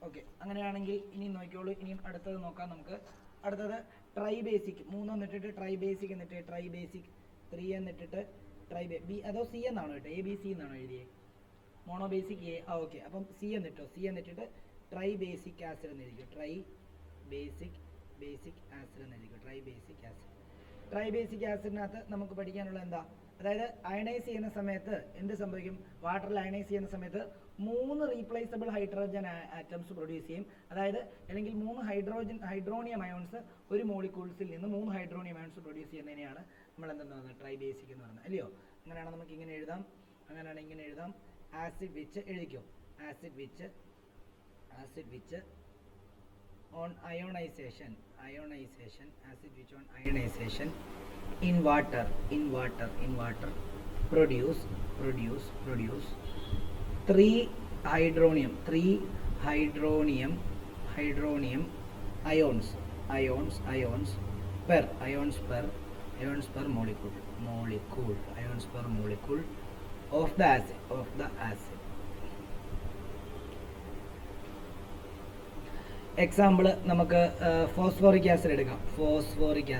Okay, അങ്ങനെയാണെങ്കിൽ ഇനി നോക്കിയോളൂ. ഇനിയും അടുത്തത് നോക്കാം നമുക്ക്. അടുത്തത് ട്രൈ ബേസിക് 3 എന്നിട്ടിട്ട് ട്രൈ ബേസിക് എന്നിട്ട് ട്രൈ ബേസിക് 3 എന്നിട്ടിട്ട് ട്രൈ ബി അതോ സി എന്നാണോ കേട്ടോ? എ ബി സി എന്നാണോ എഴുതിയത്? Monobasic A. ഓക്കെ, അപ്പം സി എന്നിട്ടോ. സി എന്നിട്ടിട്ട് ട്രൈ ബേസിക് ആസിഡ് എന്ന് എഴുതിക്കും. ട്രൈ ബേസിക് ആസിഡ് എന്ന് എഴുതിക്കും. Tribasic acid. Tribasic ആസിഡിനകത്ത് നമുക്ക് പഠിക്കാനുള്ള എന്താ? അതായത് അയണൈസ് ചെയ്യുന്ന സമയത്ത് എന്ത് സംഭവിക്കും? വാട്ടറിൽ അയണൈസ് ചെയ്യുന്ന സമയത്ത് 3 റീപ്ലേസബിൾ ഹൈഡ്രോജൻ ആറ്റംസ് പ്രൊഡ്യൂസ് ചെയ്യും. അതായത് അല്ലെങ്കിൽ 3 ഹൈഡ്രോണിയം അയോൺസ് ഒരു മോളിക്യൂൾസിൽ നിന്ന് 3 ഹൈഡ്രോണിയം അയോൺസ് പ്രൊഡ്യൂസ് ചെയ്യുന്നതിനെയാണ് നമ്മൾ എന്തെന്ന് പറയുന്നത്? ട്രൈ ബേസിക് എന്ന് പറയുന്നത്, അല്ലയോ? അങ്ങനെയാണ് നമുക്ക് ഇങ്ങനെ എഴുതാം. അങ്ങനെയാണ് ഇങ്ങനെ എഴുതാം. ആസിഡ് വിച്ച് എഴുതിക്കോ. Acid which on ionization, acid which on ionization in water produce 3 hydronium ions per molecule of the acid. Example നമുക്ക് ഫോസ്ഫോറിക് ആസിഡ് എടുക്കാം. ഫോസ്ഫോറിക്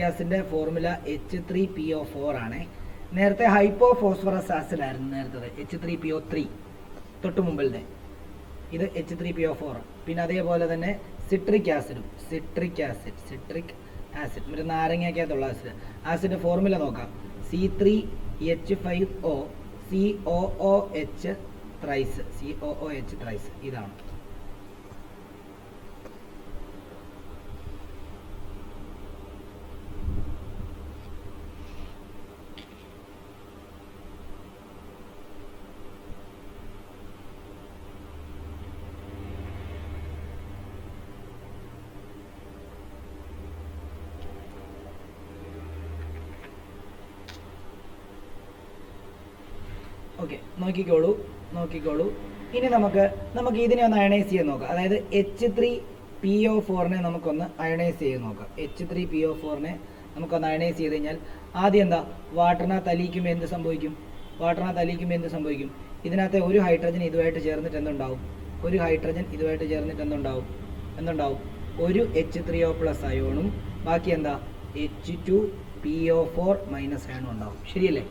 ആസിഡിന്റെ ഫോർമുല H3PO4 ആണ്. നേരത്തെ ഹൈപ്പോ ഫോസ്ഫറസ് ആസിഡ് ആയിരുന്നു നേരത്തെ, H3PO3 തൊട്ട് മുമ്പിലത്തെ. ഇത് H3PO4. പിന്നെ അതേപോലെ തന്നെ സിട്രിക് ആസിഡ് മറ്റേ നാരങ്ങയ്ക്കകത്തുള്ള ആസിഡിന്റെ ഫോർമുല നോക്കാം. C3H5O COOH thrice. ഇതാണ്. ഓക്കെ, നോക്കിക്കോളൂ. ഇനി നമുക്ക് ഇതിനെ ഒന്ന് അയണൈസ് ചെയ്യാൻ നോക്കാം. അതായത് H3PO4നെ നമുക്കൊന്ന് അയണൈസ് ചെയ്ത് നോക്കാം. H3PO4നെ നമുക്കൊന്ന് അയണൈസ് ചെയ്ത് കഴിഞ്ഞാൽ ആദ്യം എന്താ? വാട്ടറിനകത്ത് അലിയിക്കുമ്പോൾ എന്ത് സംഭവിക്കും? ഇതിനകത്തെ ഒരു ഹൈഡ്രജൻ ഇതുമായിട്ട് ചേർന്നിട്ട് എന്തുണ്ടാവും? എന്തുണ്ടാവും? ഒരു H3O+ അയോണും ബാക്കി എന്താ? H2PO4- അയോണും ഉണ്ടാവും. ശരിയല്ലേ?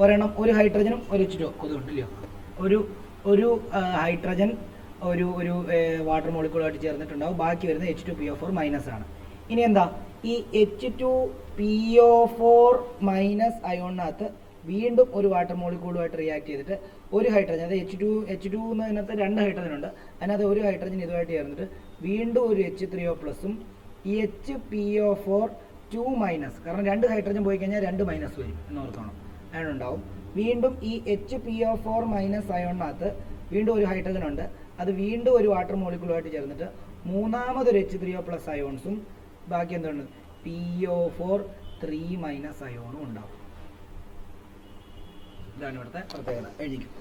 ഒരെണ്ണം, ഒരു ഹൈഡ്രജനും ഒരു H2O കൊതുണ്ടല്ലോ. ഒരു ഹൈഡ്രജൻ ഒരു വാട്ടർ മോളിക്യൂളായിട്ട് ചേർന്നിട്ടുണ്ടാവും. ബാക്കി വരുന്ന H2PO4- ആണ്. ഇനി എന്താ? ഈ H2PO4- അയോണിനകത്ത് വീണ്ടും ഒരു വാട്ടർ മോളിക്യൂളുമായിട്ട് റിയാക്ട് ചെയ്തിട്ട് ഒരു ഹൈഡ്രജൻ, അത് H2 എന്നതിനകത്ത് 2 ഹൈഡ്രജൻ ഉണ്ട്. അതിനകത്ത് ഒരു ഹൈഡ്രജൻ ഇതുമായിട്ട് ചേർന്നിട്ട് വീണ്ടും ഒരു H3O+ഉം ഈ HPO4 കാരണം 2 ഹൈഡ്രജൻ പോയി കഴിഞ്ഞാൽ 2 മൈനസ് വരും എന്നോർത്തോണം. അയണുണ്ടാവും. വീണ്ടും ഈ HPO4- അയോണിനകത്ത് വീണ്ടും ഒരു ഹൈഡ്രജൻ ഉണ്ട്. അത് വീണ്ടും ഒരു വാട്ടർ മോളിക്യൂളുമായിട്ട് ചേർന്നിട്ട് മൂന്നാമതൊരു H3O+ അയോൺസും ബാക്കി എന്താണ്? PO4- അയോണും ഉണ്ടാവും. ഇതാണ് ഇവിടുത്തെ പ്രത്യേകത. എഴുതിക്കും.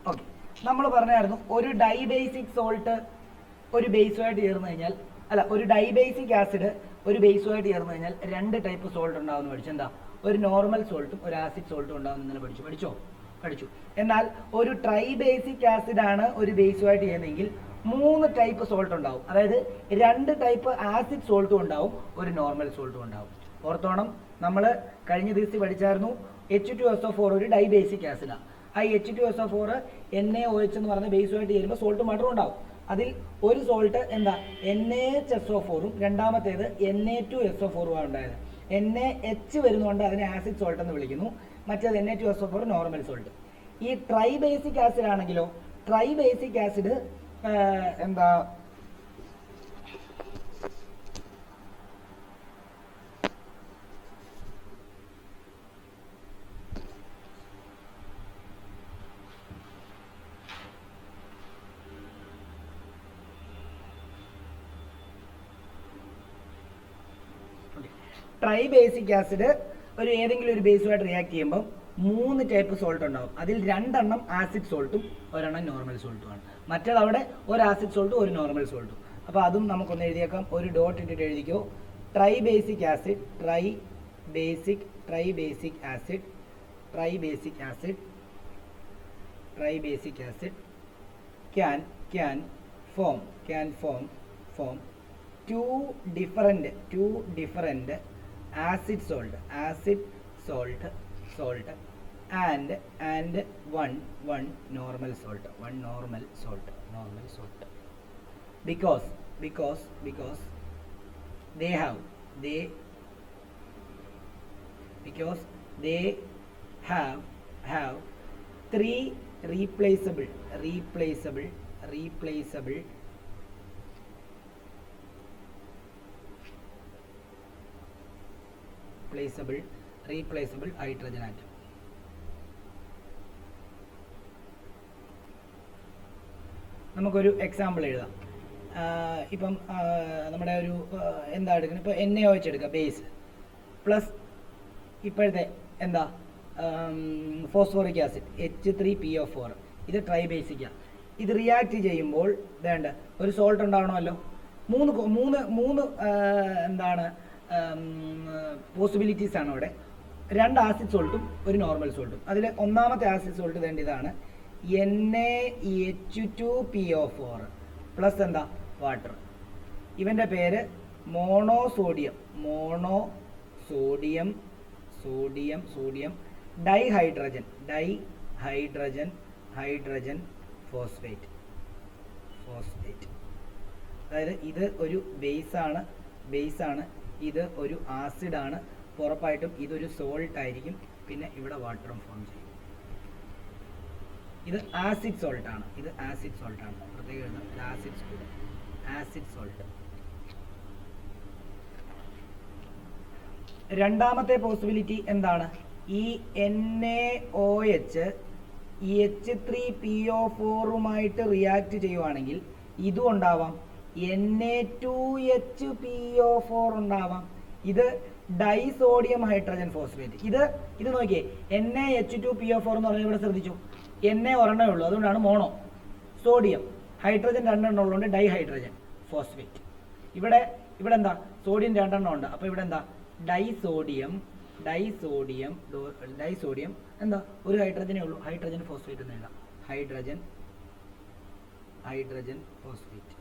ഓക്കെ, നമ്മൾ പറഞ്ഞായിരുന്നു ഒരു ഡൈബേസിക് സോൾട്ട് ഒരു ബേസുമായിട്ട് ചേർന്ന് കഴിഞ്ഞാൽ, ഒരു ഡൈബേസിക് ആസിഡ് ഒരു ബേസുമായിട്ട് ചേർന്ന് കഴിഞ്ഞാൽ 2 ടൈപ്പ് സോൾട്ട് ഉണ്ടാവുമെന്ന് പഠിച്ചു. എന്താ? ഒരു നോർമൽ സോൾട്ടും ഒരു ആസിഡ് സോൾട്ടും ഉണ്ടാവുമെന്ന് ഇന്നലെ പഠിച്ചു. എന്നാൽ ഒരു ട്രൈബേസിക് ആസിഡ് ആണ് ഒരു ബേസുമായിട്ട് ചെയ്യുന്നതെങ്കിൽ 3 ടൈപ്പ് സോൾട്ട് ഉണ്ടാവും. അതായത് 2 ടൈപ്പ് ആസിഡ് സോൾട്ടും ഉണ്ടാവും, ഒരു നോർമൽ സോൾട്ടും ഉണ്ടാവും. ഓർത്തോണം, നമ്മൾ കഴിഞ്ഞ ദിവസം പഠിച്ചായിരുന്നു H2SO4 ഒരു ഡൈബേസിക് ആസിഡാണ്. ആ H2SO4 NaOH എന്ന് പറയുന്ന ബേസുമായിട്ട് ചേരുമ്പോൾ സോൾട്ട് മാത്രം ഉണ്ടാവും. അതിൽ ഒരു സോൾട്ട് എന്താ? NaHSO4ഉം രണ്ടാമത്തേത് Na2SO4ഉം ആണ് ഉണ്ടായത്. NaH വരുന്നതുകൊണ്ട് അതിനെ ആസിഡ് സോൾട്ട് എന്ന് വിളിക്കുന്നു. മറ്റേത് Na2SO4 നോർമൽ സോൾട്ട്. ഈ ട്രൈബേസിക് ആസിഡ് ആണെങ്കിലോ, ട്രൈബേസിക് ആസിഡ് എന്താ? ട്രൈ ബേസിക് ആസിഡ് ഒരു ഏതെങ്കിലും ഒരു ബേസുമായിട്ട് റിയാക്ട് ചെയ്യുമ്പോൾ 3 ടൈപ്പ് സോൾട്ട് ഉണ്ടാവും. അതിൽ 2 എണ്ണം ആസിഡ് സോൾട്ടും 1 എണ്ണം നോർമൽ സോൾട്ടുമാണ്. മറ്റേത് അവിടെ ഒരു ആസിഡ് സോൾട്ടും ഒരു നോർമൽ സോൾട്ടും. അപ്പോൾ അതും നമുക്കൊന്ന് എഴുതിയേക്കാം. ഒരു ഡോട്ട് ഇട്ടിട്ട് എഴുതിക്കോ. Tribasic acid can form two different acid salt and one normal salt because they have 3 replaceable hydrogen atom. നമുക്കൊരു എക്സാമ്പിൾ എഴുതാം. ഇപ്പം നമ്മുടെ ഒരു എന്താ എടുക്കുന്നത്, ഇപ്പോൾ NaOH എടുക്കുക, ബേസ് പ്ലസ് ഇപ്പോഴത്തെ എന്താ ഫോസ്ഫോറിക് ആസിഡ് H3PO4. ഇത് ട്രൈ ബേസിക്കാണ്. ഇത് റിയാക്ട് ചെയ്യുമ്പോൾ വേണ്ട ഒരു സോൾട്ട് ഉണ്ടാവണമല്ലോ. മൂന്ന് എന്താണ് പോസിബിലിറ്റീസ് ആണ് അവിടെ. 2 ആസിഡ് സോൾട്ടും ഒരു നോർമൽ സോൾട്ടും. അതിൽ ഒന്നാമത്തെ ആസിഡ് സോൾട്ട് വേണ്ട ഇതാണ് NaH2PO4 പ്ലസ് എന്താ വാട്ടർ. ഇവൻ്റെ പേര് മോണോസോഡിയം ഡൈഹൈഡ്രജൻ ഫോസ്ഫേറ്റ്. അതായത് ഇത് ഒരു ബേസാണ്, ഇത് ഒരു ആസിഡാണ്. ഉറപ്പായിട്ടും ഇതൊരു സോൾട്ട് ആയിരിക്കും. പിന്നെ ഇവിടെ വാട്ടറും ഫോം ചെയ്യും. ഇത് ആസിഡ് സോൾട്ടാണ്. പ്രത്യേകം ആസിഡ് സോൾട്ട്. രണ്ടാമത്തെ പോസിബിലിറ്റി എന്താണ്? ഈ NaOH H3PO4ഉമായിട്ട് റിയാക്ട് ചെയ്യുവാണെങ്കിൽ ഇതും ഉണ്ടാവാം, Na2HPO4 ഉണ്ടാവാം. ഇത് ഡൈസോഡിയം ഹൈഡ്രജൻ ഫോസ്ഫേറ്റ്. ഇത് നോക്കിയേ, NaH2PO4 എന്ന് പറഞ്ഞാൽ ഇവിടെ ശ്രദ്ധിച്ചു, Na ഒരെണ്ണമേ ഉള്ളൂ, അതുകൊണ്ടാണ് മോണോ. സോഡിയം, ഹൈഡ്രജൻ 2 എണ്ണം ഉള്ളതുകൊണ്ട് ഡൈഹൈഡ്രജൻ ഫോസ്ഫേറ്റ്. ഇവിടെ എന്താ, സോഡിയം 2 എണ്ണം ഉണ്ട്. അപ്പോൾ ഇവിടെ എന്താ, ഡൈസോഡിയം എന്താ, ഒരു ഹൈഡ്രജനേ ഉള്ളൂ, ഹൈഡ്രജൻ ഫോസ്ഫേറ്റ് എന്ന് എഴുതാം. Hydrogen phosphate.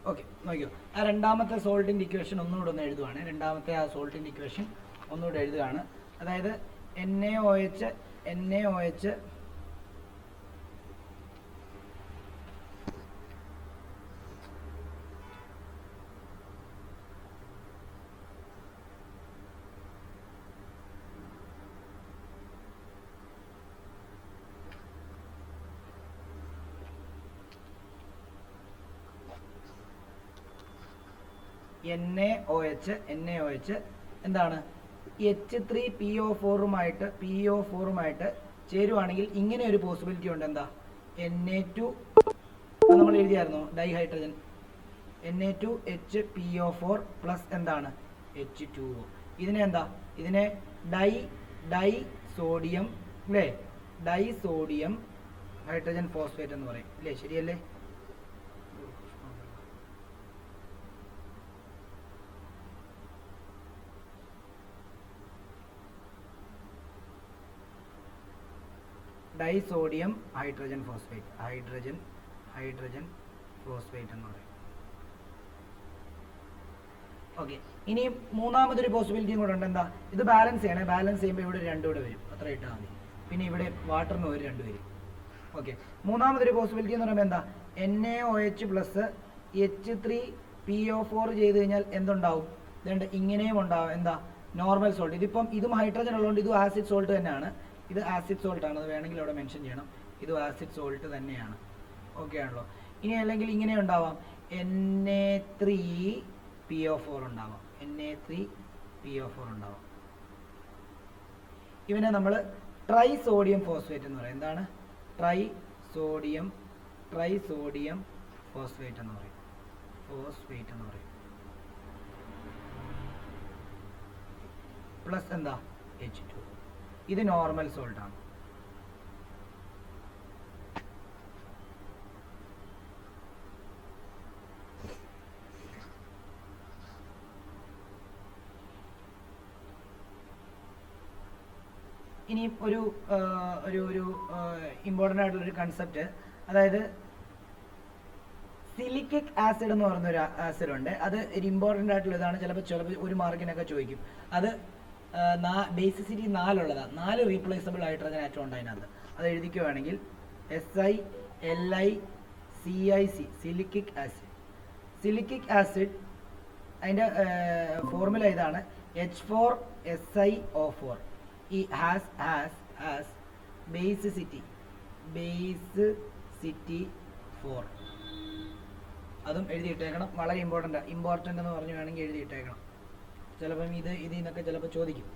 ഓക്കെ, നോക്കിയോ. ആ രണ്ടാമത്തെ സോൾട്ടിൻ്റെ ഇക്വേഷൻ ഒന്നുകൂടെ ഒന്ന് എഴുതുവാണ്. രണ്ടാമത്തെ ആ സോൾട്ടിൻ്റെ ഇക്വേഷൻ ഒന്നുകൂടെ എഴുതുകയാണ്. അതായത് NaOH എന്താണ് H3PO4 ചേരുവാണെങ്കിൽ ഇങ്ങനെ ഒരു പോസിബിലിറ്റി ഉണ്ട്. എന്താ? Na2 നമ്മൾ എഴുതിയായിരുന്നു ഡൈഹൈഡ്രജൻ Na2HPO4 പ്ലസ് എന്താണ് H2O. ഇതിനെ എന്താ? ഇതിനെ ഡൈ സോഡിയം അല്ലേ? ഡൈ സോഡിയം ഹൈഡ്രജൻ ഫോസ്ഫേറ്റ് എന്ന് പറയും അല്ലേ? ശരിയല്ലേ? ഡൈസോഡിയം ഹൈഡ്രജൻ ഫോസ്ഫേറ്റ് എന്ന് പറയും. ഓക്കെ, ഇനി മൂന്നാമതൊരു പോസിബിലിറ്റിയും കൂടെ ഉണ്ട്. എന്താ? ഇത് ബാലൻസ് ചെയ്യണേ. ബാലൻസ് ചെയ്യുമ്പോൾ ഇവിടെ 2 കൂടെ വരും, അത്ര ഇട്ടാൽ മതി. പിന്നെ ഇവിടെ വാട്ടറിന് ഒരു 2 വരും. ഓക്കെ, മൂന്നാമതൊരു പോസിബിലിറ്റി എന്ന് പറയുമ്പോൾ എന്താ? NaOH പ്ലസ് H3PO4 ചെയ്ത് കഴിഞ്ഞാൽ എന്തുണ്ടാവും? ഇതുണ്ട്, ഇങ്ങനെയും ഉണ്ടാവും. എന്താ? Normal salt. ഇതിപ്പം ഇതും ഹൈഡ്രജൻ ഉള്ളതുകൊണ്ട് ഇതും ആസിഡ് സോൾട്ട് തന്നെയാണ്. ഇത് ആസിഡ് സോൾട്ട് ആണ്, അത് വേണമെങ്കിൽ അവിടെ മെൻഷൻ ചെയ്യണം. ഇത് ആസിഡ് സോൾട്ട് തന്നെയാണ്. ഓക്കെ ആണല്ലോ. ഇനി അല്ലെങ്കിൽ ഇങ്ങനെ ഉണ്ടാവാം, Na3PO4 ഉണ്ടാവാം. ഇവനെ നമ്മൾ ട്രൈ സോഡിയം ഫോസ്ഫേറ്റ് എന്ന് പറയും. എന്താണ്? ട്രൈ സോഡിയം ഫോസ്ഫേറ്റ് എന്ന് പറയും. പ്ലസ് എന്താ? H2. ഇത് നോർമൽ സോൾട്ട് ആണ്. ഇനി ഒരു ഇമ്പോർട്ടൻ്റ് ആയിട്ടുള്ളൊരു കൺസെപ്റ്റ്, അതായത് സിലിക്കിക് ആസിഡ് എന്ന് പറയുന്നൊരു ആസിഡ് ഉണ്ട്. അത് ഒരു ഇമ്പോർട്ടൻ്റ് ആയിട്ടുള്ള ഇതാണ്. ചിലപ്പോൾ ഒരു മാർക്കിനൊക്കെ ചോദിക്കും. അത് ബേസിസിറ്റി 4 ഉള്ളതാണ്. 4 റീപ്ലേസബിൾ ഹൈഡ്രജൻ ആറ്റം ഉണ്ട് അതിനകത്ത്. അത് എഴുതിക്കുകയാണെങ്കിൽ SiLiCiC സിലിക്കിക് ആസിഡ് അതിൻ്റെ ഫോർമുല ഇതാണ്. H4SiO4 ഈ ഹാസ് ബേസിസിറ്റി 4. അതും എഴുതിയിട്ടേക്കണം. വളരെ ഇമ്പോർട്ടൻ്റ് എന്ന് പറഞ്ഞു വേണമെങ്കിൽ എഴുതിയിട്ടേക്കണം. ചിലപ്പം ഇതിൽ നിന്നൊക്കെ ചിലപ്പോൾ ചോദിക്കും.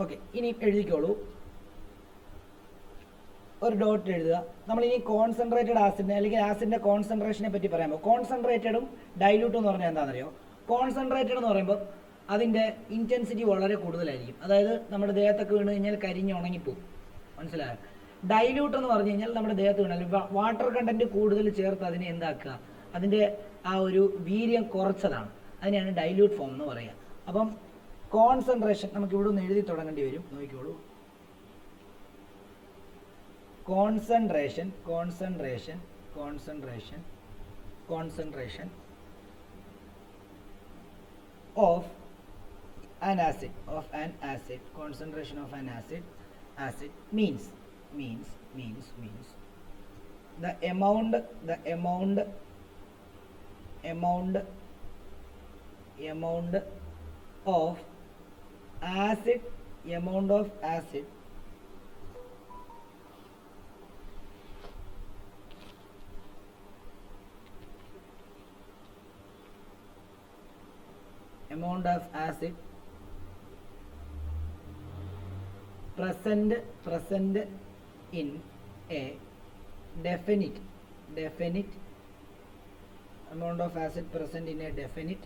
ഓക്കെ, ഇനി എഴുതിക്കോളൂ. ഒരു ഡോട്ട് എഴുതുക. നമ്മളിനി കോൺസെൻട്രേറ്റഡ് ആസിഡിനെ അല്ലെങ്കിൽ ആസിഡിൻ്റെ കോൺസെൻട്രേഷനെ പറ്റി പറയുമ്പോൾ കോൺസെൻട്രേറ്റഡും ഡൈല്യൂട്ടും എന്ന് പറഞ്ഞാൽ എന്താണെന്നറിയോ? കോൺസെൻട്രേറ്റഡ് എന്ന് പറയുമ്പോൾ അതിൻ്റെ ഇൻറ്റൻസിറ്റി വളരെ കൂടുതലായിരിക്കും. അതായത് നമ്മുടെ ദേഹത്തൊക്കെ വീണ് കഴിഞ്ഞാൽ കരിഞ്ഞ് ഉണങ്ങിപ്പോവും. മനസ്സിലായോ? ഡൈല്യൂട്ട് എന്ന് പറഞ്ഞു കഴിഞ്ഞാൽ നമ്മുടെ ദേഹത്ത് വീണാൽ വാട്ടർ കണ്ടന്റ് കൂടുതൽ ചേർത്ത് അതിനെ എന്താക്കുക, അതിൻ്റെ ആ ഒരു വീര്യം കുറച്ചതാണ്. അതിനെയാണ് ഡൈല്യൂട്ട് ഫോം എന്ന് പറയുക. അപ്പം കോൺസെൻട്രേഷൻ നമുക്ക് ഇവിടെ ഒന്ന് എഴുതി തുടങ്ങേണ്ടി വരും, നോക്കിക്കോളൂ. Concentration concentration concentration concentration of an acid concentration of an acid means the amount of acid present in a definite amount of acid present in a definite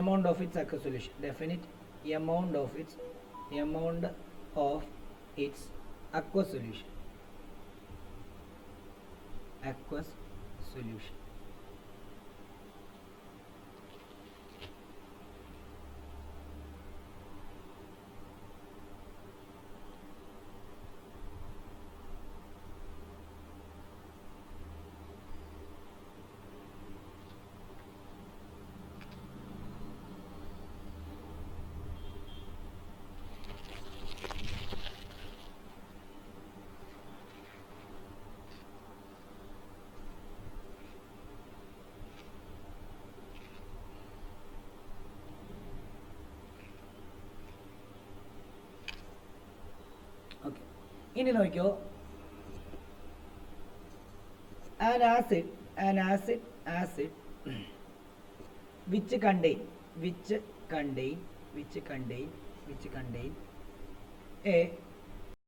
amount of its aqueous solution, definite amount of its aqueous solution. ഇനി നോക്കിയോ, an acid which contain a